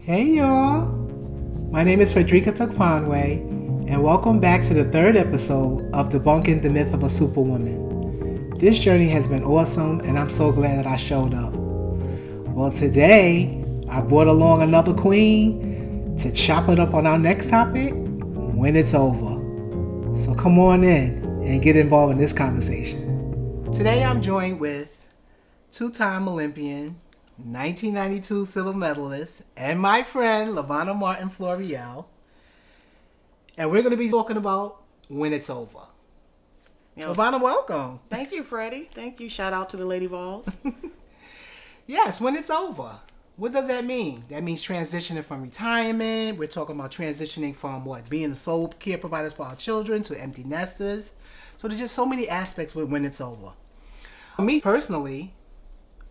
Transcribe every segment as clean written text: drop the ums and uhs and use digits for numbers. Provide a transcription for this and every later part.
Hey y'all, my name is Frederica and welcome back to the third episode of Debunking the Myth of a Superwoman. This journey has been awesome and I'm so glad that I showed up. Well, today I brought along another queen to chop it up on our next topic, when it's over. So come on in and get involved in this conversation. Today I'm joined with two-time Olympian, 1992 silver medalist, and my friend Lavonna Martin-Floreal. And we're going to be talking about when it's over. Lavonna, welcome. Thank you, Freddie. Thank you. Shout out to the Lady Vols. Yes, when it's over. What does that mean? That means transitioning from retirement. We're talking about transitioning from being the sole care providers for our children to empty nesters. So there's just so many aspects with when it's over. For me personally,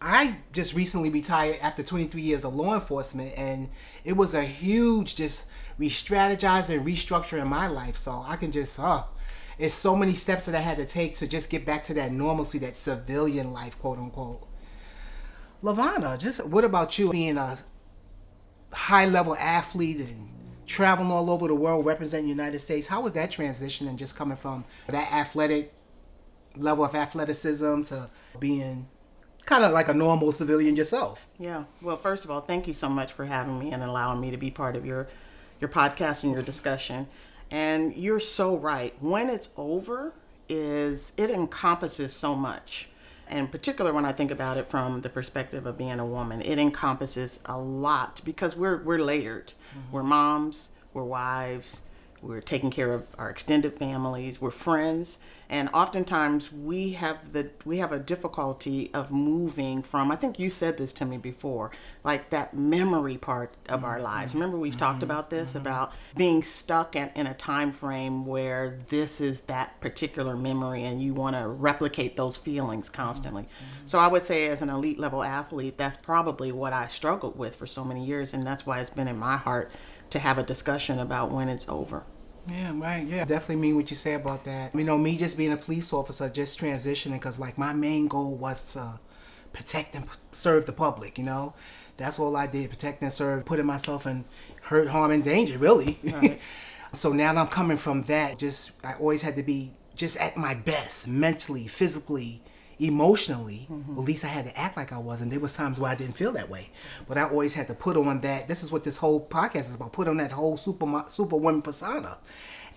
I just recently retired after 23 years of law enforcement, and it was a huge just re-strategizing and restructuring my life. So I can just, it's so many steps that I had to take to just get back to that normalcy, that civilian life, quote unquote. Lavonna, just what about you being a high-level athlete and traveling all over the world representing the United States? How was that transition and just coming from that athletic level of athleticism to being kind of like a normal civilian yourself? Yeah. Well, first of all, thank you so much for having me and allowing me to be part of your podcast and your discussion. And you're so right. When it's over, it encompasses so much. And in particular, when I think about it from the perspective of being a woman, it encompasses a lot because we're layered. Mm-hmm. We're moms, we're wives, we're taking care of our extended families, we're friends, and oftentimes we have a difficulty of moving from, I think you said this to me before, like that memory part of our lives. Remember we've talked about this, about being stuck in a time frame where this is that particular memory and you want to replicate those feelings constantly. So I would say as an elite level athlete, that's probably what I struggled with for so many years, and that's why it's been in my heart to have a discussion about when it's over. Yeah, right. Yeah, definitely mean what you say about that. You know, me just being a police officer, just transitioning, because my main goal was to protect and serve the public. That's all I did: protect and serve, putting myself in hurt, harm, and danger, really. Right. So now I'm coming from that. I always had to be just at my best, mentally, physically, emotionally. At least I had to act like I was, and there was times where I didn't feel that way, but I always had to put on that. This is what this whole podcast is about: put on that whole superwoman persona.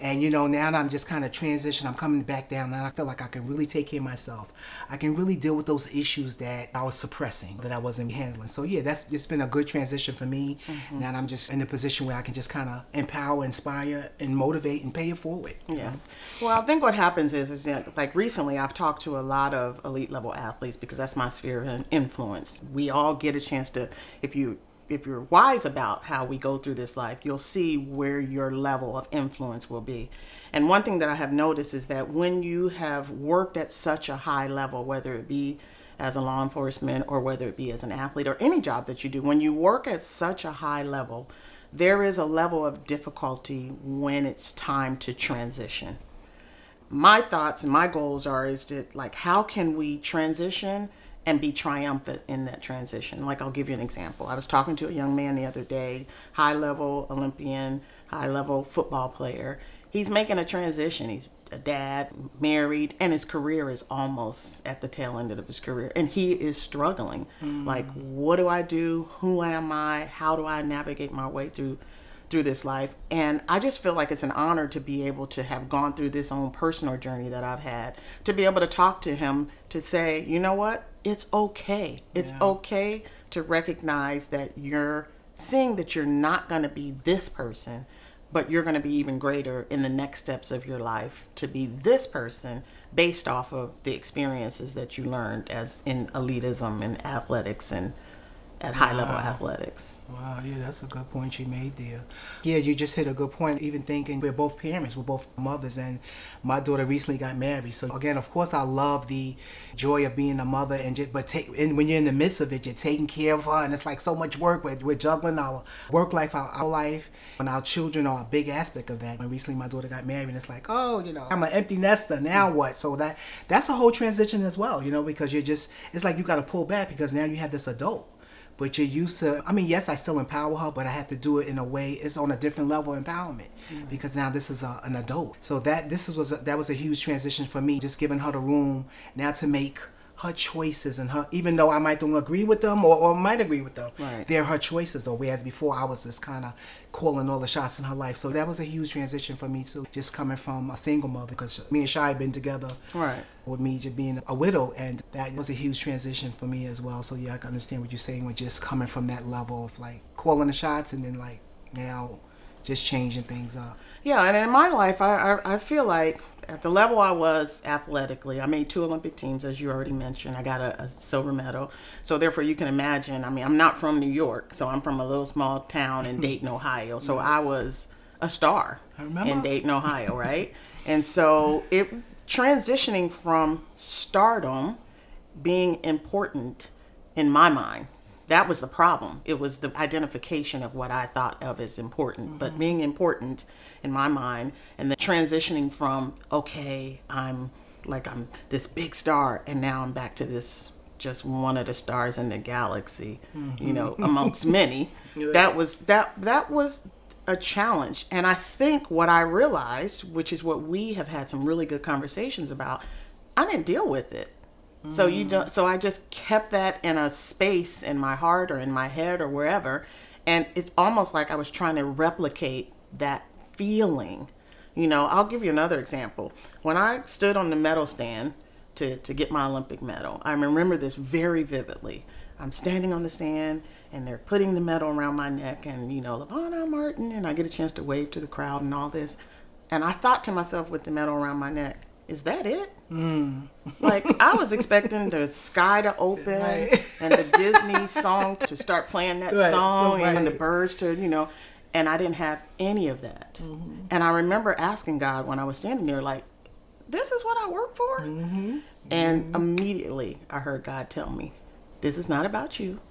And now I'm just kind of transition. I'm coming back down, and I feel like I can really take care of myself. I can really deal with those issues that I was suppressing, that I wasn't handling. So yeah, it's been a good transition for me. Now I'm just in a position where I can just kind of empower, inspire, and motivate and pay it forward. Yes. Well, I think what happens is that, like, recently I've talked to a lot of elite level athletes because that's my sphere of influence. We all get a chance to, if you're wise about how we go through this life, you'll see where your level of influence will be. And one thing that I have noticed is that when you have worked at such a high level, whether it be as a law enforcement or whether it be as an athlete or any job that you do, when you work at such a high level, there is a level of difficulty when it's time to transition. My thoughts and my goals is that, like, how can we transition and be triumphant in that transition? Like, I'll give you an example. I was talking to a young man the other day, high-level Olympian, high-level football player. He's making a transition. He's a dad, married, and his career is almost at the tail end of his career. And he is struggling. Like, what do I do? Who am I? How do I navigate my way through this life? And I just feel like it's an honor to be able to have gone through this own personal journey that I've had, to be able to talk to him, to say, you know what? It's okay. It's okay to recognize that you're seeing that you're not going to be this person, but you're going to be even greater in the next steps of your life to be this person based off of the experiences that you learned as in elitism and athletics and at high-level athletics. Wow, yeah, that's a good point you made there. Yeah, you just hit a good point, even thinking we're both parents, we're both mothers, and my daughter recently got married. So again, of course, I love the joy of being a mother, and when you're in the midst of it, you're taking care of her, and it's like so much work. We're juggling our work life, our life, and our children are a big aspect of that. And recently, my daughter got married, and it's like, I'm an empty nester, now what? So that's a whole transition as well, because it's like you got to pull back because now you have this adult. but you're used to, I mean, yes, I still empower her, but I have to do it in a way, it's on a different level of empowerment, because now this is an adult. So that was a huge transition for me, just giving her the room now to make her choices, and her, even though I might don't agree with them or might agree with them, right, they're her choices though. Whereas before I was just kind of calling all the shots in her life. So that was a huge transition for me too, just coming from a single mother, because me and Shai had been together, right, with me just being a widow, and that was a huge transition for me as well. So yeah, I can understand what you're saying with just coming from that level of like calling the shots, and then like now just changing things up. Yeah, and in my life, I feel like at the level I was athletically, I made 2 Olympic teams, as you already mentioned. I got a silver medal. So therefore, you can imagine, I mean, I'm not from New York, so I'm from a little small town in Dayton, Ohio. So I was a star in Dayton, Ohio, right? And so transitioning from stardom being important in my mind, that was the problem. It was the identification of what I thought of as important, but being important in my mind, and then transitioning from, okay, I'm this big star, and now I'm back to this, just one of the stars in the galaxy, you know, amongst many. That was a challenge. And I think what I realized, which is what we have had some really good conversations about, I didn't deal with it. So I just kept that in a space in my heart or in my head or wherever, and it's almost like I was trying to replicate that feeling. You know, I'll give you another example. When I stood on the medal stand to get my Olympic medal, I remember this very vividly. I'm standing on the stand, and they're putting the medal around my neck, and, you know, Lavonna Martin, and I get a chance to wave to the crowd and all this. And I thought to myself, with the medal around my neck, is that it? Like, I was expecting the sky to open, right, and the Disney song to start playing that song, and the birds to, you know, and I didn't have any of that. And I remember asking God when I was standing there, like, this is what I work for? And immediately I heard God tell me, this is not about you.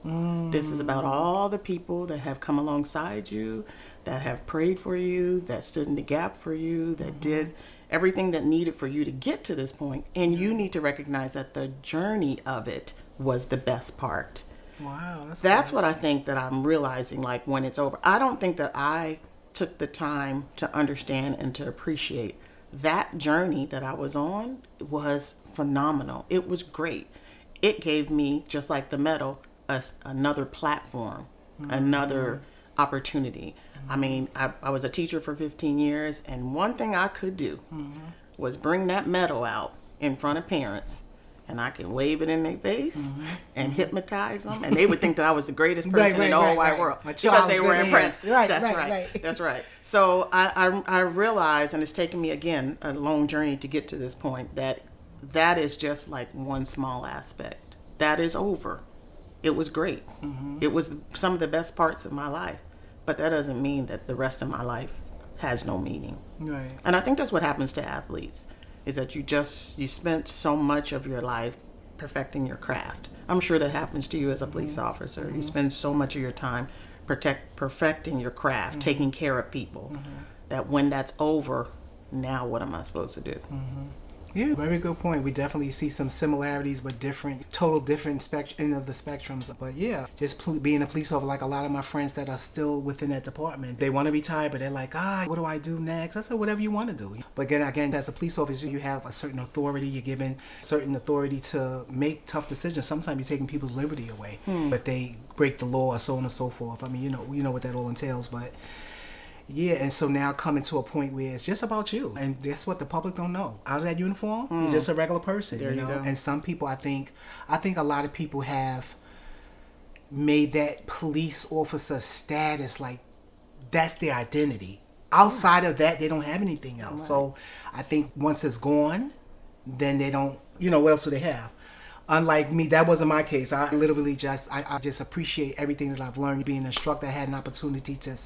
This is about all the people that have come alongside you, that have prayed for you, that stood in the gap for you, that did everything that needed for you to get to this point. And you need to recognize that the journey of it was the best part. Wow. That's what I think that I'm realizing, like, when it's over. I don't think that I took the time to understand and to appreciate that journey that I was on. Was phenomenal. It was great. It gave me, just like the medal, another platform, another opportunity. I mean, I was a teacher for 15 years, and one thing I could do was bring that medal out in front of parents, and I could wave it in their face and hypnotize them, and they would think that I was the greatest person in the whole wide world because they were impressed. That's right. So I realized, and it's taken me, again, a long journey to get to this point, that is just like one small aspect. That is over. It was great. It was some of the best parts of my life. But that doesn't mean that the rest of my life has no meaning. Right. And I think that's what happens to athletes, is that you spent so much of your life perfecting your craft. I'm sure that happens to you as a police officer. You spend so much of your time perfecting your craft, taking care of people, that when that's over, now what am I supposed to do? Yeah, very good point. We definitely see some similarities, but total different end of the spectrums. But yeah, just being a police officer, like a lot of my friends that are still within that department, they want to retire, but they're like, what do I do next? I said, whatever you want to do. But again, as a police officer, you have a certain authority. You're given certain authority to make tough decisions. Sometimes you're taking people's liberty away if they break the law, or so on and so forth. I mean, you know what that all entails, but. Yeah, and so now coming to a point where it's just about you, and that's what the public don't know. Out of that uniform, you're just a regular person, there you know. And some people, I think a lot of people have made that police officer status like that's their identity. Outside of that, they don't have anything else. Right. So I think once it's gone, then they don't. What else do they have? Unlike me, that wasn't my case. I literally I just appreciate everything that I've learned. Being an instructor, I had an opportunity to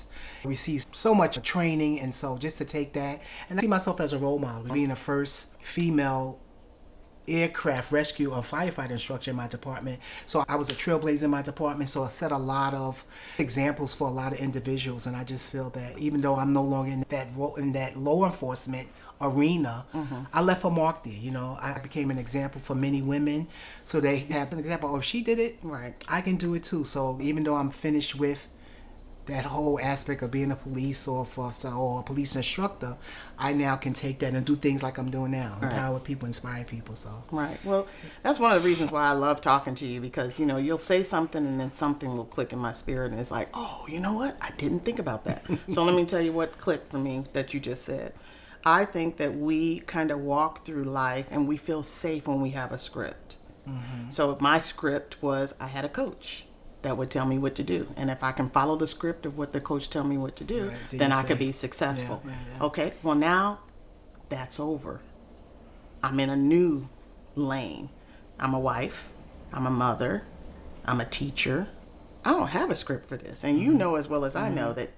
receive so much training, and so just to take that, and I see myself as a role model. Being the first female aircraft rescue or firefighter instructor in my department. So I was a trailblazer in my department. So I set a lot of examples for a lot of individuals. And I just feel that even though I'm no longer in that role, in that law enforcement arena, I left a mark there. You know, I became an example for many women. So they have an example. Oh, if she did it, Right. I can do it too. So even though I'm finished with that whole aspect of being a police officer or a police instructor, I now can take that and do things like I'm doing now. Right. Empower people, inspire people. So Right. Well, that's one of the reasons why I love talking to you, because, you know, you'll say something and then something will click in my spirit and it's like, oh, you know what? I didn't think about that. So let me tell you what clicked for me that you just said. I think that we kind of walk through life and we feel safe when we have a script. So my script was I had a coach that would tell me what to do. And if I can follow the script of what the coach tell me what to do, Right, then I say. could be successful. Yeah. Okay, well now that's over. I'm in a new lane. I'm a wife, I'm a mother, I'm a teacher. I don't have a script for this. And you know as well as I know that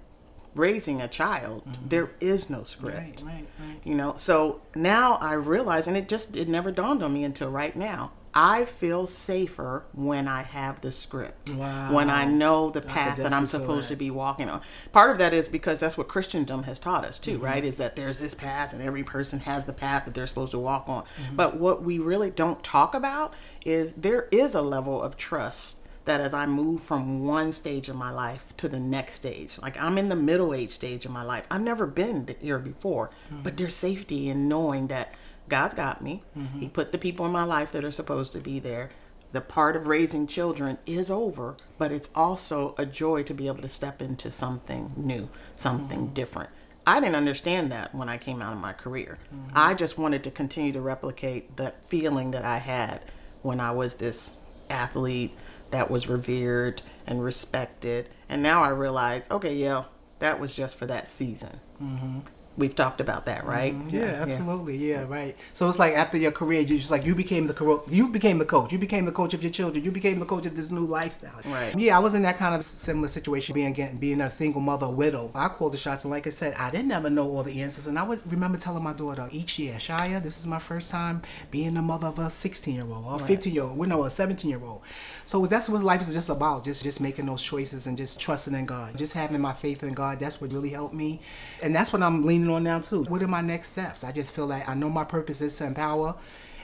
raising a child, there is no script. Right. You know, so now I realize, and it never dawned on me until right now, I feel safer when I have the script. Wow. When I know the I path could that I'm definitely feel supposed that. to be walking on. Part of that is because that's what Christendom has taught us too, right? Is that there's this path and every person has the path that they're supposed to walk on. But what we really don't talk about is there is a level of trust that as I move from one stage of my life to the next stage, like I'm in the middle age stage of my life. I've never been here before, but there's safety in knowing that God's got me. He put the people in my life that are supposed to be there. The part of raising children is over, but it's also a joy to be able to step into something new, something different. I didn't understand that when I came out of my career. I just wanted to continue to replicate that feeling that I had when I was this athlete that was revered and respected. And now I realize, okay, yeah, that was just for that season. We've talked about that, right? Yeah, absolutely. Yeah, right. So it's like after your career, you just like you became the coach. You became the coach of your children. You became the coach of this new lifestyle. Right. Yeah, I was in that kind of similar situation, being a single mother, a widow. I called the shots, and like I said, I didn't ever know all the answers. And I would remember telling my daughter each year, Shia, this is my first time being the mother of a 16-year-old or a 15-year-old. We know a 17-year-old. So that's what life is just about. Just making those choices and just trusting in God. Just having my faith in God. That's what really helped me. And that's what I'm leaning on now too. What are my next steps? I just feel like I know my purpose is to empower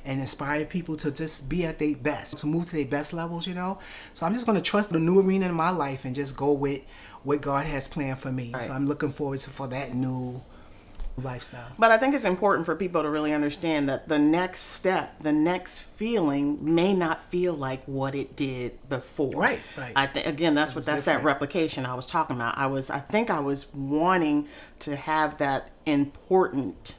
and inspire people to just be at their best, to move to their best levels, you know? So I'm just going to trust the new arena in my life and just go with what God has planned for me. Right. So I'm looking forward for that new lifestyle. But I think it's important for people to really understand that the next step, the next feeling may not feel like what it did before. Right. I think again, that's that different. replication I was talking about. I think I was wanting to have that important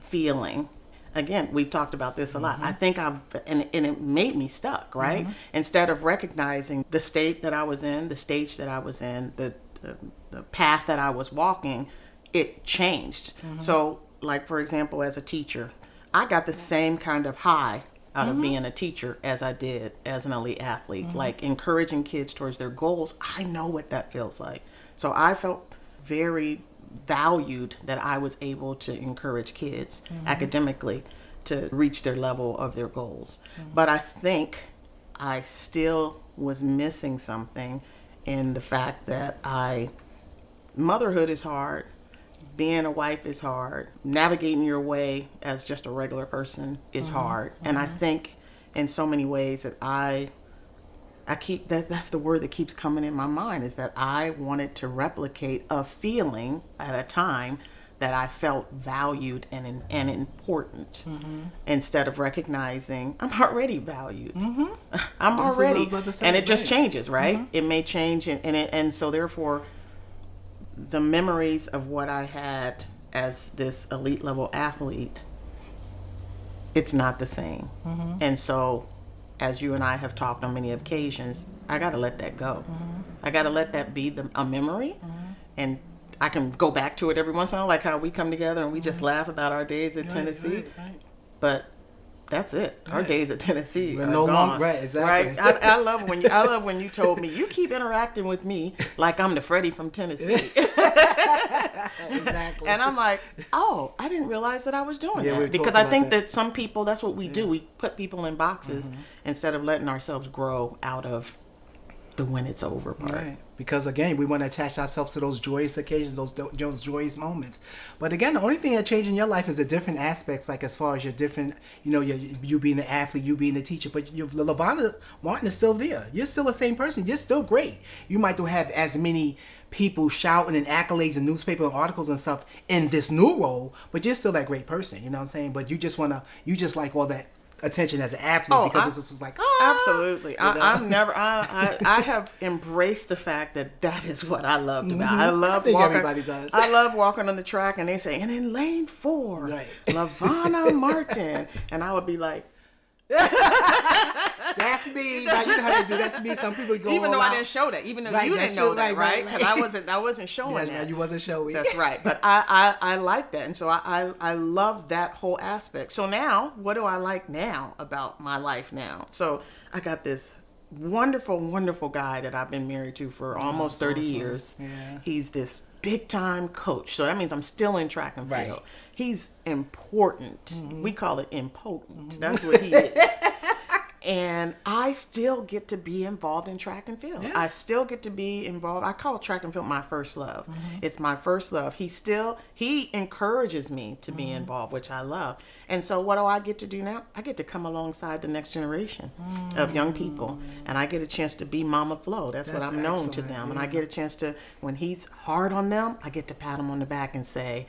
feeling. Again, we've talked about this a lot. I think and it made me stuck, right? Instead of recognizing the state that I was in, the stage that I was in, the path that I was walking, it changed. So, like, for example, as a teacher, I got the same kind of high out of being a teacher as I did as an elite athlete. Like, encouraging kids towards their goals, I know what that feels like. So I felt very valued that I was able to encourage kids academically to reach their level of their goals. But I think I still was missing something in the fact that motherhood is hard. Being a wife is hard. Navigating your way as just a regular person is hard. And I think in so many ways that I keep that's the word that keeps coming in my mind, is that I wanted to replicate a feeling at a time that I felt valued and important, instead of recognizing I'm already valued. I'm already, and it just changes, right? It may change, and so therefore the memories of what I had as this elite level athlete, it's not the same. And so, as you and I have talked on many occasions, I got to let that go. I got to let that be a memory. And I can go back to it every once in a while, like how we come together and we just laugh about our days at Tennessee. Right. But that's it. Our days at Tennessee We're are no gone. longer right. Exactly. Right? I love when you told me you keep interacting with me like I'm the Freddie from Tennessee. Exactly. And I'm like, oh, I didn't realize that I was doing Yeah, that, because I think that some people, that's what we do. We put people in boxes instead of letting ourselves grow out of the when it's over part. Right. Because again, we want to attach ourselves to those joyous occasions, those joyous moments. But again, the only thing that changed in your life is the different aspects, like as far as your different, you being the athlete, you being the teacher. But Lavonna Martin is still there. You're still the same person. You're still great. You might don't have as many people shouting and accolades and newspaper articles and stuff in this new role, but you're still that great person. You know what I'm saying? But you just like all that attention as an athlete, because this was like, absolutely. I have embraced the fact that is what I loved about. I love walking. Everybody does. I love walking on the track and they say, and in lane 4, right, Lavonna Martin, and I would be like, that's me. Right? You know how they do. That's me. Some people go even though I didn't show that, even though you didn't know that, right? Because I wasn't showing that. You wasn't showing. That's right. But I like that, and so I love that whole aspect. So now, what do I like now about my life now? So I got this wonderful, wonderful guy that I've been married to for almost 30 years. Yeah. He's this big time coach. So that means I'm still in track and field. Right. He's important. We call it impotent. That's what he is. And I still get to be involved in track and field. Yeah. I still get to be involved. I call track and field my first love. It's my first love. He encourages me to be involved, which I love. And so what do I get to do now? I get to come alongside the next generation of young people. And I get a chance to be Mama Flo. That's what I'm known to them. And I get a chance to, when he's hard on them, I get to pat him on the back and say,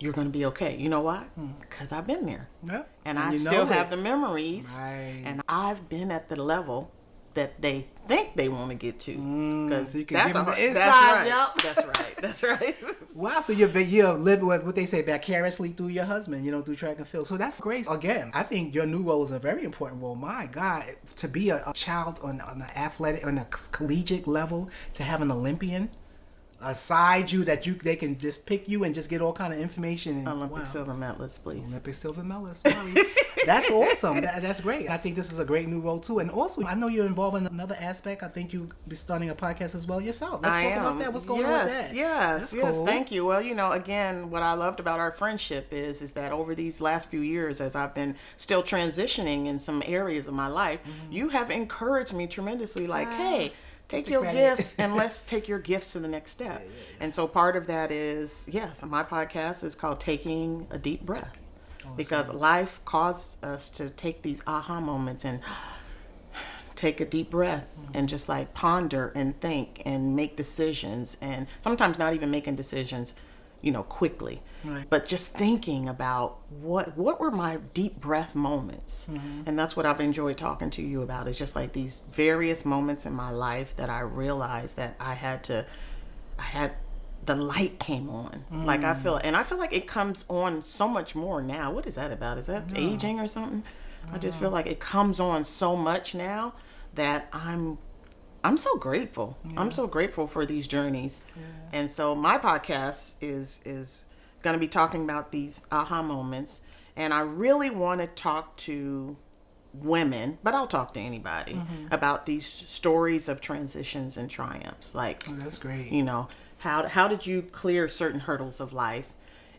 you're going to be okay. You know why? Because I've been there. Yep. And I still have the memories. Right. And I've been at the level that they think they want to get to. Because so you can give them the insides. Yep. That's right. Wow. So you're living with what they say vicariously through your husband, through track and field. So that's great. Again, I think your new role is a very important role. My God, to be a child on the athletic, on a collegiate level, to have an Olympian aside you that they can just pick you and just get all kind of information. And, Olympic silver medalist, please. Olympic silver medalist. Sorry. That's awesome. That's great. I think this is a great new role too. And also, I know you're involved in another aspect. I think you'll be starting a podcast as well yourself. Let's talk about that. What's going on with that? Yes. Cool. Thank you. Well, again, what I loved about our friendship is that over these last few years, as I've been still transitioning in some areas of my life, you have encouraged me tremendously. Like, hey, take your gifts and let's take your gifts to the next step. Yeah. And so part of that is, my podcast is called Taking a Deep Breath. Awesome. Because life causes us to take these aha moments and take a deep breath and just like ponder and think and make decisions, and sometimes not even making decisions quickly, right, but just thinking about what were my deep breath moments. And that's what I've enjoyed talking to you about, is just like these various moments in my life that I realized that I had the light came on. Like I feel like it comes on so much more now. What is that about? Is that aging or something? I just feel like it comes on so much now that I'm so grateful. Yeah. I'm so grateful for these journeys. Yeah. And so my podcast is going to be talking about these aha moments. And I really want to talk to women, but I'll talk to anybody about these stories of transitions and triumphs. Like, that's great. How did you clear certain hurdles of life,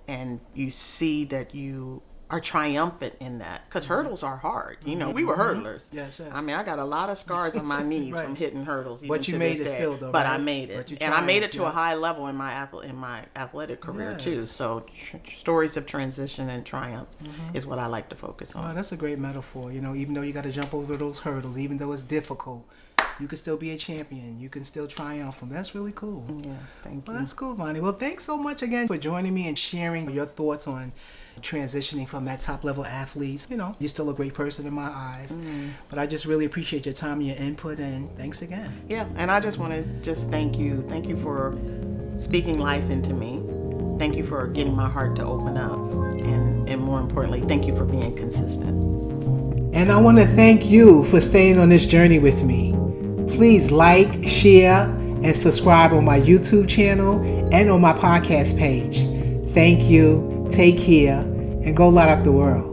and you see that you are triumphant in that, because hurdles are hard. We were hurdlers. Yes. I mean, I got a lot of scars on my knees right, from hitting hurdles. But you made it still, though. But right? I made it, and I made it to a high level in my athletic career too. So stories of transition and triumph is what I like to focus on. Oh, that's a great metaphor. Even though you got to jump over those hurdles, even though it's difficult, you can still be a champion. You can still triumph. That's really cool. Yeah, thank you. Well, that's cool, Vonnie. Well, thanks so much again for joining me and sharing your thoughts on transitioning from that top level athletes. You're still a great person in my eyes. But I just really appreciate your time and your input, and thanks again. Yeah, and I just want to thank you. Thank you for speaking life into me. Thank you for getting my heart to open up. And more importantly, thank you for being consistent. And I want to thank you for staying on this journey with me. Please like, share, and subscribe on my YouTube channel and on my podcast page. Thank you. Take care, and go light up the world.